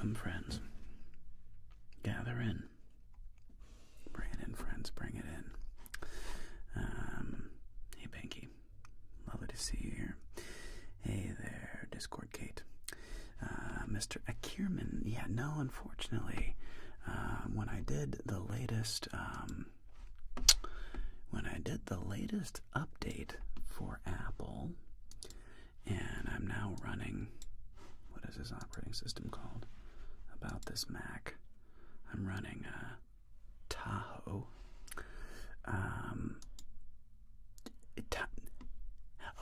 Welcome, friends. Gather in. Bring it in, friends. Bring it in. Hey, Pinky. Lovely to see you here. Hey there, Discord Kate. Mr. Akirman. Yeah, no, unfortunately. When I did the latest update for Apple, and I'm now running, what is this operating system called? About this Mac. I'm running Tahoe.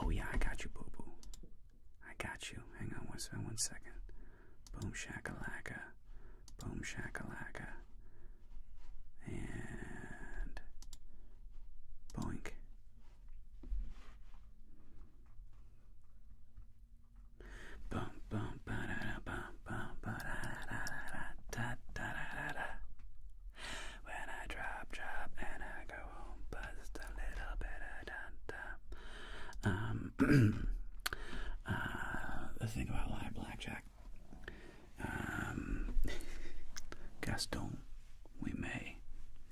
Oh yeah, I got you, boo-boo. I got you. Hang on one second. Boom shakalaka. Boom shakalaka. And boink. Bum bum ba da da bum bum ba da da da da da da da. When I drop and I go home, just a little bit of da da. The thing about live blackjack. Gaston, we may.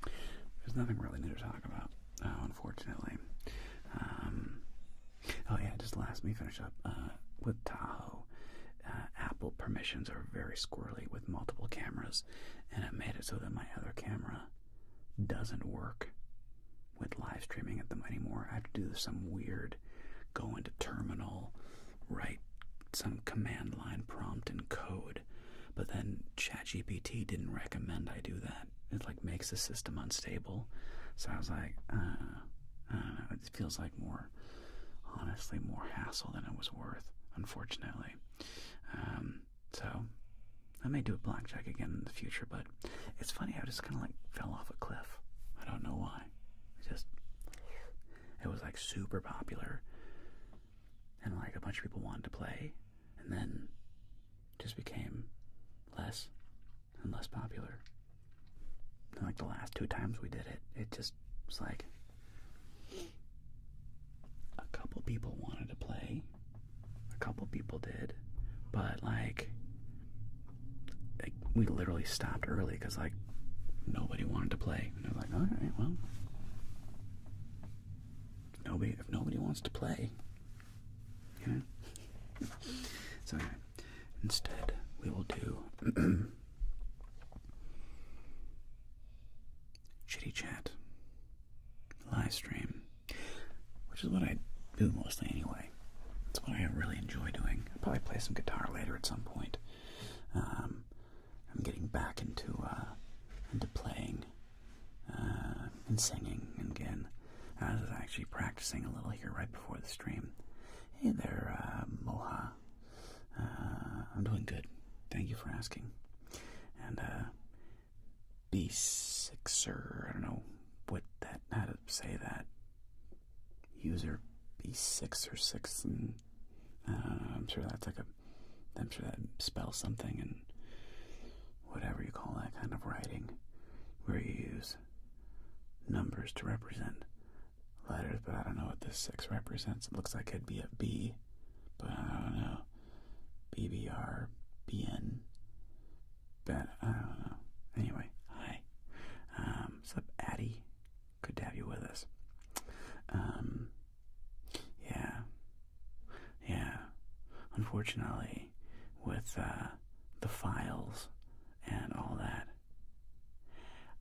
There's nothing really new to talk about, unfortunately. Oh yeah, just let me finish up with Tahoe. Apple permissions are very squirrely with multiple cameras, and it made it so that my other camera doesn't work with live streaming at them anymore. I have to do some weird, go into terminal, write some command line prompt and code, but then ChatGPT didn't recommend I do that. It like makes the system unstable. So I was like, I don't know, it feels like more hassle than it was worth, unfortunately. So I may do a blackjack again in the future, but it's funny, I just kind of like fell off a cliff. I don't know why. It was like super popular, and like a bunch of people wanted to play, and then just became less and less popular. And like the last 2 times we did it, it just was like a couple people wanted to play, a couple people did, but like we literally stopped early because like nobody wanted to play. And I was like, all right, well, if nobody wants to play, you know. So anyway, instead we will do chitty chat, live stream, which is what I do mostly anyway. It's what I really enjoy doing. I'll probably play some guitar later at some point. I'm getting back into playing and singing again. I was actually practicing a little here right before the stream. Hey there, Moha. I'm doing good. Thank you for asking. And B6er, I don't know how to say that. User B6 or 6, and I'm sure that spells something, and whatever you call that kind of writing, where you use numbers to represent letters, but I don't know what this 6 represents. It looks like it'd be a B, but I don't know. BBR, BN, but I don't know. Anyway, hi. What's up, Addie? Good to have you with us. Yeah. Unfortunately, with the files and all that,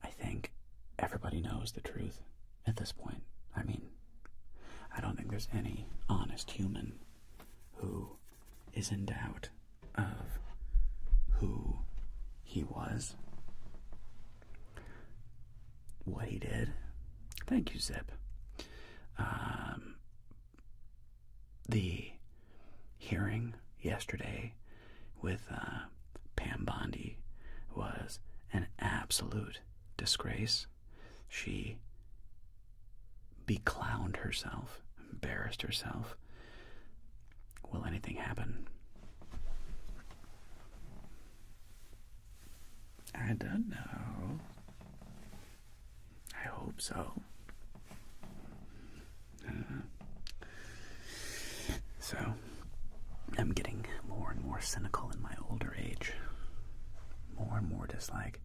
I think everybody knows the truth at this point. I mean, I don't think there's any honest human who is in doubt of who he was, what he did. Thank you, Zip. The hearing yesterday with Pam Bondi was an absolute disgrace. She beclowned herself, embarrassed herself. Will anything happen? I don't know. I hope so. So, I'm getting more and more cynical in my older age. just like,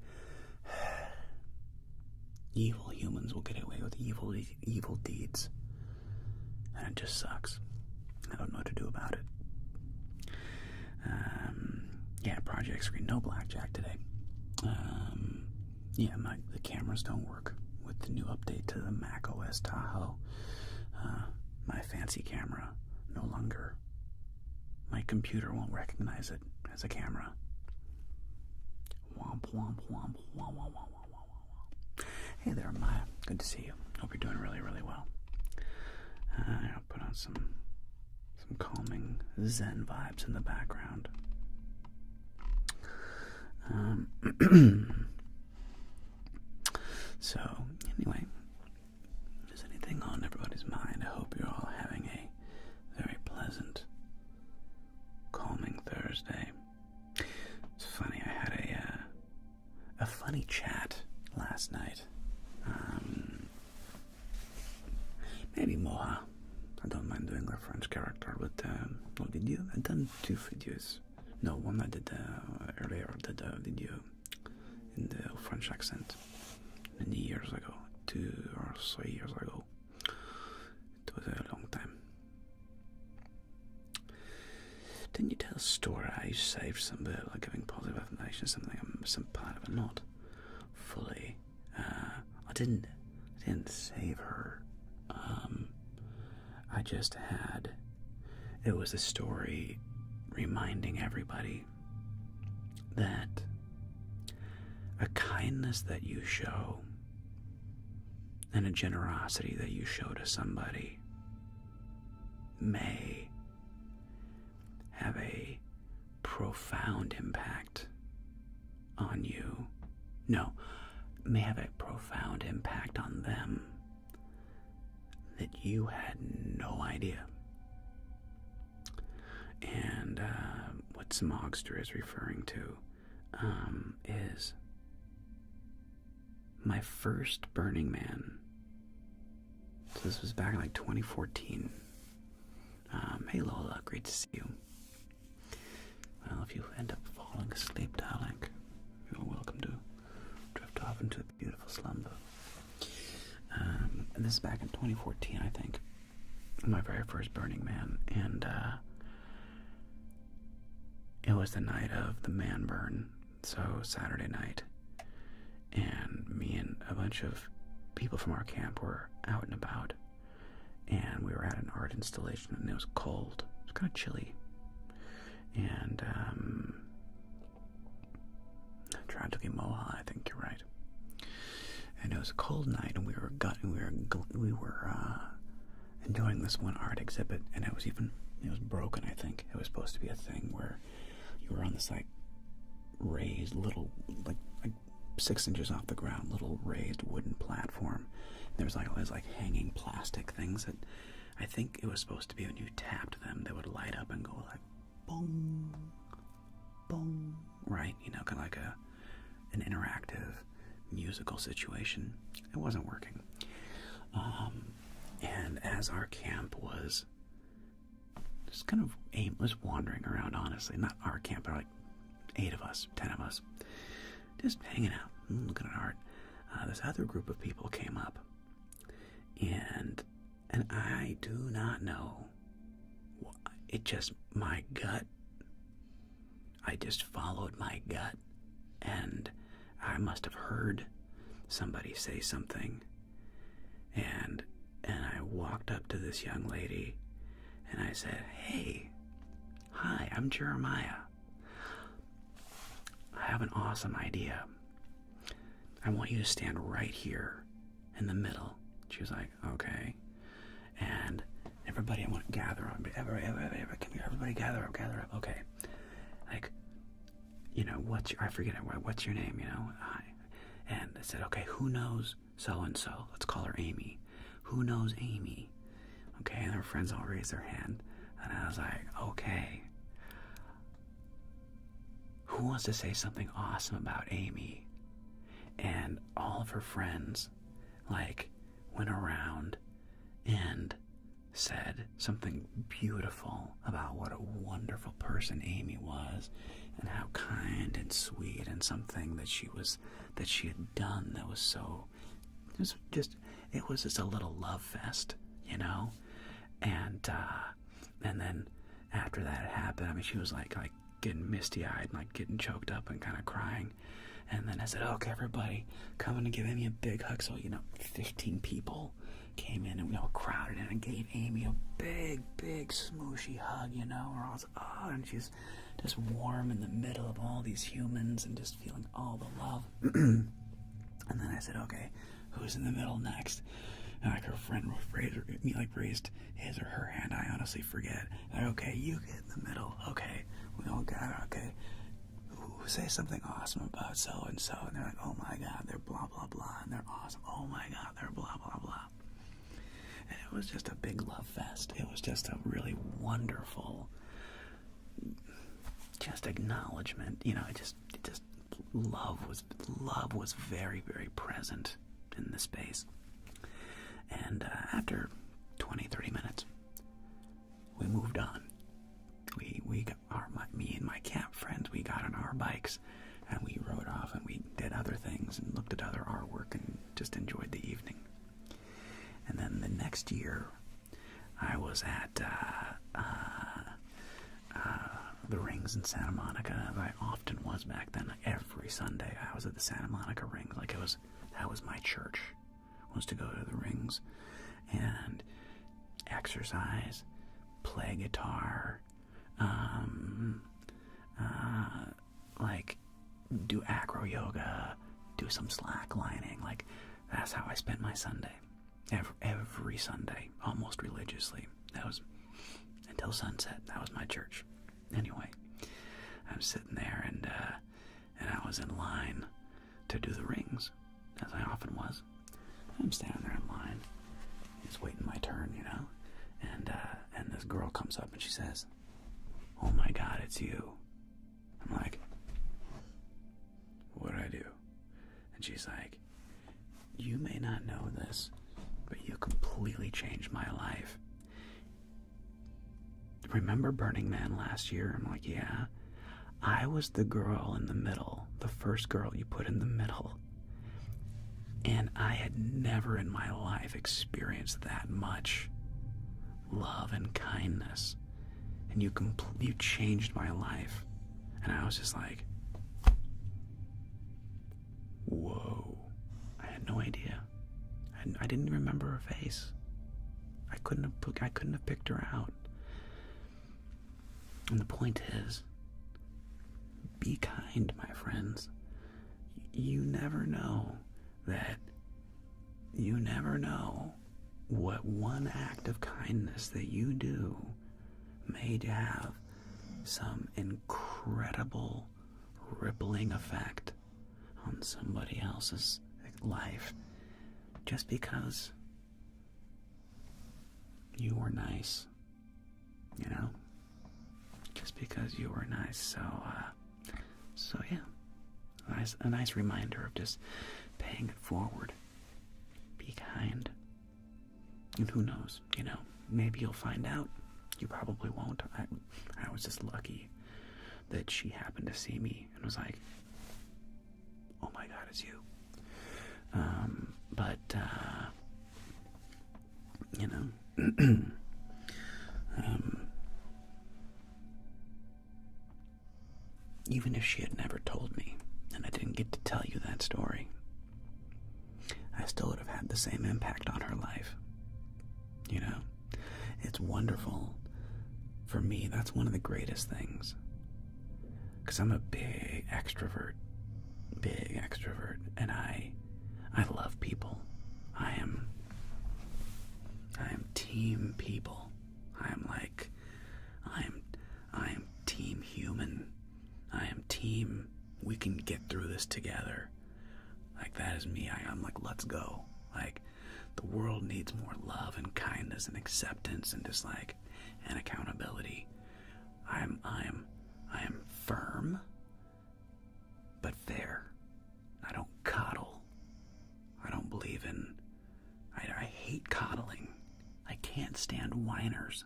evil humans will get away with evil deeds. And it just sucks. I don't know what to do about it. Yeah, project screen, no Blackjack today. Yeah, the cameras don't work with the new update to the Mac OS Tahoe. My fancy camera no longer. My computer won't recognize it as a camera. Womp, womp, womp, womp, womp, womp, womp, womp. Hey there, Maya. Good to see you. Hope you're doing really, really well. I'll put on some calming Zen vibes in the background. So, anyway, is anything on everybody's mind? I hope you're all having a very pleasant, calming Thursday. It's funny, I had a funny chat last night. Maybe Moha. I don't mind doing a French character, but what did you? I've done 2 videos. No, one I did earlier, did a video in the French accent many years ago, 2 or 3 years ago. It was a long time. Didn't you tell a story? I saved some bit, like giving positive affirmation, something I'm some part of it, not fully. I didn't save her. I just had. It was a story reminding everybody that a kindness that you show and a generosity that you show to somebody may have a profound impact on you. No, may have a profound impact on them that you had no idea. And what Smogster is referring to is my first Burning Man. So this was back in like 2014. Hey Lola, great to see you. Well, if you end up falling asleep, darling, you're welcome to drift off into a beautiful slumber. And this is back in 2014, I think. My very first Burning Man. And it was the night of the man burn, so Saturday night. And me and a bunch of people from our camp were out and about. And we were at an art installation, and it was cold. It was kind of chilly. And tragically Moha, I think you're right. And it was a cold night, and we were enjoying this one art exhibit, and it was broken. I think it was supposed to be a thing where you were on this like raised little like 6 inches off the ground, little raised wooden platform. There was like all these like hanging plastic things that I think it was supposed to be when you tapped them, they would light up and go like boom, boom, right? You know, kind of like an interactive musical situation. It wasn't working. And as our camp was just kind of aimless wandering around, honestly, not our camp, but like 8 of us, 10 of us, just hanging out, looking at art, this other group of people came up, and I do not know, it just, my gut, I just followed my gut, and I must have heard somebody say something, and I walked up to this young lady, and I said, "Hey, hi, I'm Jeremiah. I have an awesome idea. I want you to stand right here in the middle." She was like, "Okay." And everybody, I want to gather up. Everybody gather up. Okay. Like, you know, what's your name, you know? Hi. And I said, "Okay, who knows so-and-so? Let's call her Amy. Who knows Amy?" Okay, and her friends all raised their hand. And I was like, okay. Who wants to say something awesome about Amy? And all of her friends, like, went around and said something beautiful about what a wonderful person Amy was, and how kind and and sweet, and something that she had done that was so, it was just a little love fest, you know? And then after that happened, I mean, she was like getting misty-eyed, like getting choked up and kind of crying. And then I said, okay, everybody, come in and give Amy a big hug. So, 15 people came in and we all crowded in and gave Amy a big, big smooshy hug, We're all like, oh, and she's just warm in the middle of all these humans and just feeling all the love. And then I said, okay, who's in the middle next? And her friend raised his or her hand. I honestly forget. Like, okay, you get in the middle. Okay, we all got it. Okay, say something awesome about so and so, and they're like, oh my God, they're blah blah blah, and they're awesome. Oh my God, they're blah blah blah. And it was just a big love fest. It was just a really wonderful, just acknowledgement. Love was very, very present in the space. And after 20-30 minutes, we moved on. We got me and my camp friends, we got on our bikes and we rode off and we did other things and looked at other artwork and just enjoyed the evening. And then the next year, I was at the Rings in Santa Monica, as I often was back then. Every Sunday, I was at the Santa Monica Rings. That was my church, was to go to the Rings and exercise, play guitar, do acro yoga, do some slacklining. That's how I spent my Sunday. Every Sunday, almost religiously. That was until sunset. That was my church. Anyway, I'm sitting there and I was in line to do the Rings, as I often was. I'm standing there in line, just waiting my turn, and this girl comes up and she says, oh my God, it's you. I'm like, what did I do? And she's like, you may not know this, but you completely changed my life. Remember Burning Man last year? I'm like, yeah. I was the girl in the middle, the first girl you put in the middle. And I had never in my life experienced that much love and kindness. And you changed my life. And I was just like, whoa. I had no idea. I didn't even remember her face. I couldn't have picked her out. And the point is, be kind, my friends. You never know what one act of kindness that you do may have some incredible rippling effect on somebody else's life, just because you were nice, just because you were nice. So yeah, a nice reminder of just paying it forward. Be kind. And who knows, maybe you'll find out. You probably won't. I was just lucky that she happened to see me and was like, oh my God, it's you. Even if she had never told me and I didn't get to tell you that story, I still would have had the same impact on her life. It's wonderful. For me, that's one of the greatest things. Because I'm a big extrovert, and I love people. I am team people. I am team human. I am team, we can get through this together. That is me. I'm like, let's go. The world needs more love and kindness and acceptance and just and accountability. I am firm, but fair. I don't coddle. I don't believe in. I hate coddling. I can't stand whiners.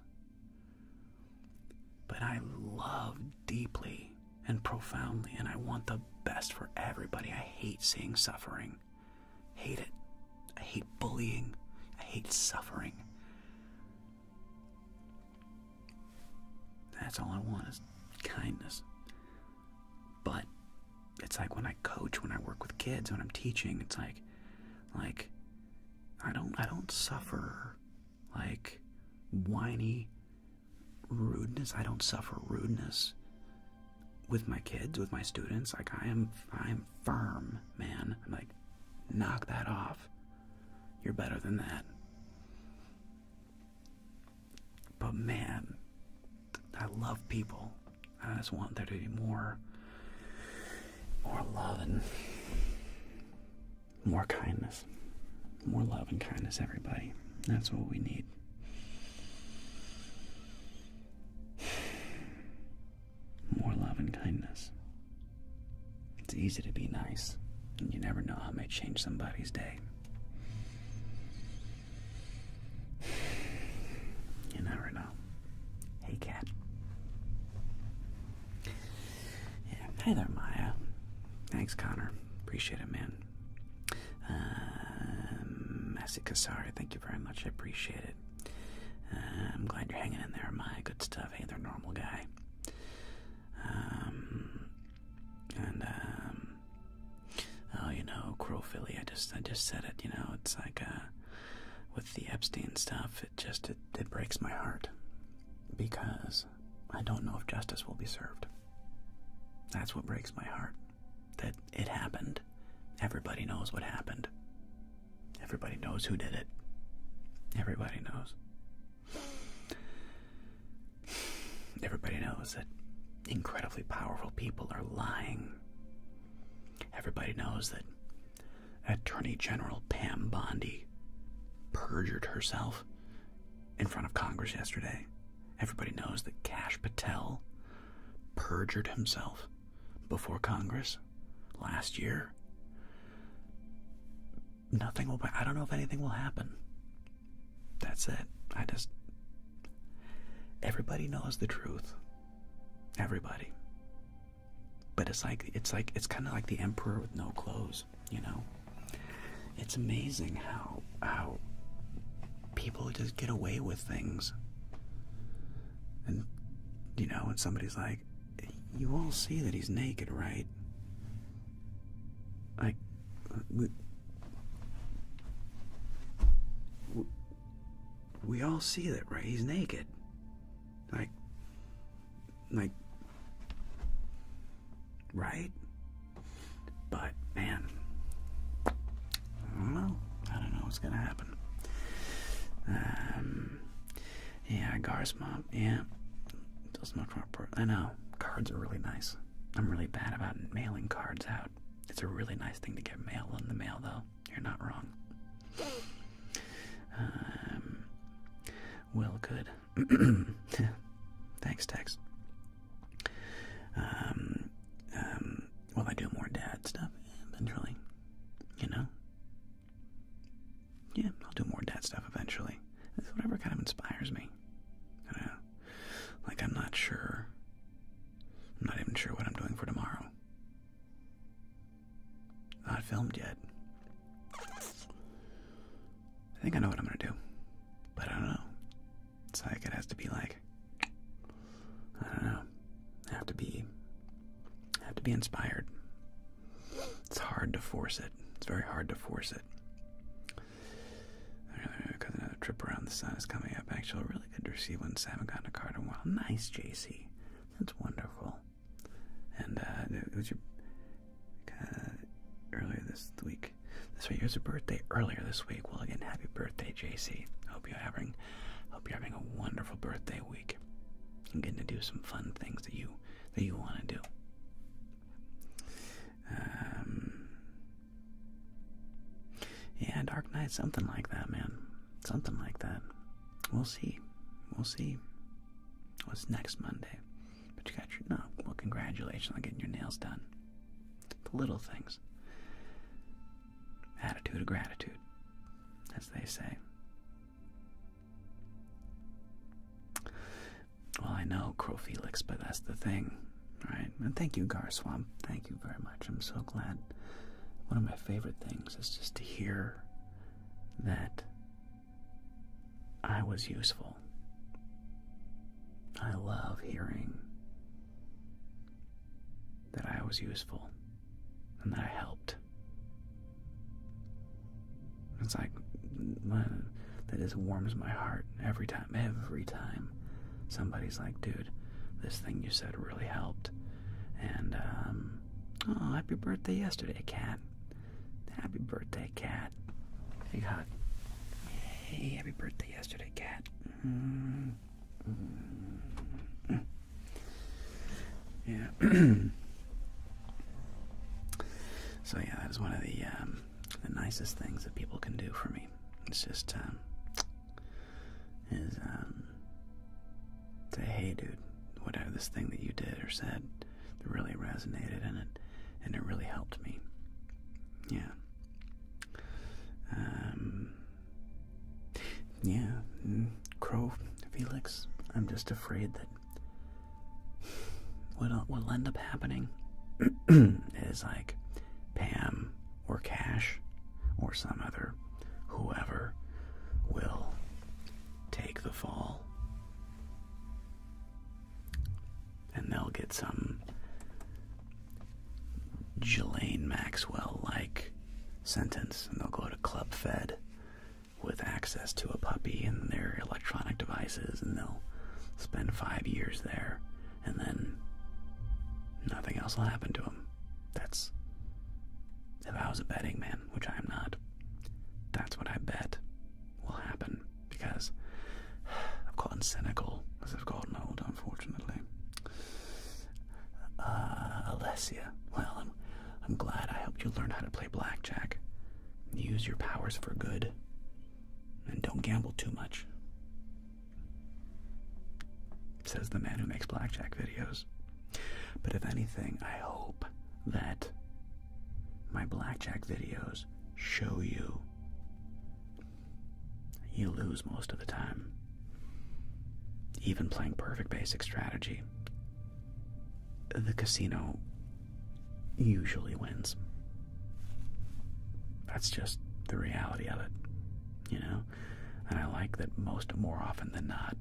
But I love deeply and profoundly, and I want the best for everybody. I hate seeing suffering. Hate it. I hate bullying. I hate suffering. That's all I want is kindness. But it's like when I coach, when I work with kids, when I'm teaching, it's like I don't suffer like whiny rudeness. I don't suffer rudeness with my kids, with my students. Like I am firm, man. I'm like, knock that off. You're better than that. But man, I love people. I just want there to be more love and more kindness. More love and kindness, everybody. That's what we need. More love and kindness. It's easy to be nice, and you never know how it may change somebody's day. You never know. Hey, cat. Yeah. Hey there, Maya. Thanks, Connor. Appreciate it, man. Massey Kasari, thank you very much. I appreciate it. I'm glad you're hanging in there, Maya. Good stuff. Hey there, normal guy. Oh, you know, Crow Philly, I just said it, you know, it's like, with the Epstein stuff, it breaks my heart. Because I don't know if justice will be served. That's what breaks my heart. That it happened. Everybody knows what happened. Everybody knows who did it. Everybody knows. Everybody knows that incredibly powerful people are lying. Everybody knows that Attorney General Pam Bondi perjured herself in front of Congress yesterday. Everybody knows that Kash Patel perjured himself before Congress last year. Nothing will. I don't know if anything will happen. That's it. Everybody knows the truth. Everybody. But it's kind of like the emperor with no clothes, you know? It's amazing how people just get away with things. And, you know, when somebody's like, you all see that he's naked, right? Like, we all see that, right? He's naked. Like, right? But, man, I don't know what's gonna happen. Yeah, Gar's mom, yeah. Does much more. I know, cards are really nice. I'm really bad about mailing cards out. It's a really nice thing to get mail in the mail, though. You're not wrong. Will, good. Thanks, Tex. Will I do more dad stuff eventually? You know? Yeah, I'll do more dad stuff eventually. It's whatever kind of inspires me. I don't know. Like, I'm not sure. I'm not even sure what I'm doing for tomorrow. Not filmed yet. I think I know what I'm gonna do. But I don't know. It's like, it has to be like, I don't know. I have to be inspired. It's hard to force it. It's very hard to force it. Because another trip around the sun is coming up. Actually, really good to receive one. Haven't gotten a card in a while. Nice, JC. That's wonderful. And it was your earlier this week. That's right. Yours a birthday earlier this week. Well, again, happy birthday, JC. Hope you're having a wonderful birthday week. And getting to do some fun things that you want to do. Yeah, Dark Knight, something like that, man. Something like that. We'll see. What's next Monday? But you got well, congratulations on getting your nails done. The little things. Attitude of gratitude, as they say. Well, I know, Crow Felix, but that's the thing. Right? And thank you, Garswamp. Thank you very much. I'm so glad. One of my favorite things is just to hear that I was useful. I love hearing that I was useful and that I helped. It's like, that just warms my heart every time somebody's like, dude, this thing you said really helped. And, oh, happy birthday yesterday, Cat. Happy birthday, Cat. Big hug. Hey, happy birthday yesterday, Cat. Yeah. So yeah, that is one of the nicest things that people can do for me. It's just say, hey, dude, whatever this thing that you did or said, it really resonated and it really helped me. Yeah. Yeah. Crow Felix, I'm just afraid that what'll end up happening is like Pam or Cash or some other whoever will take the fall, and they'll get some Ghislaine Maxwell-like sentence, and they'll go to Club Fed with access to a puppy and their electronic devices, and they'll spend 5 years there, and then nothing else will happen to them. That's, if I was a betting man, which I am not, that's what I bet will happen, because I've gotten cynical, as I've gotten old, unfortunately. Alessia, well, I'm glad I helped you learn how to play blackjack. Use your powers for good, and don't gamble too much, says the man who makes blackjack videos. But if anything, I hope that my blackjack videos show you lose most of the time. Even playing perfect basic strategy, the casino usually wins. That's just the reality of it, you know? And I like that more often than not,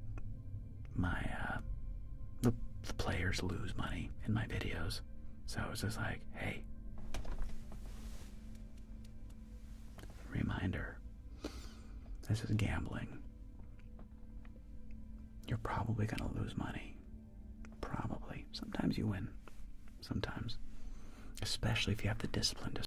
the players lose money in my videos. So it's just like, hey, reminder, this is gambling. You're probably going to lose money. Probably. Sometimes you win. Sometimes. Especially if you have the discipline to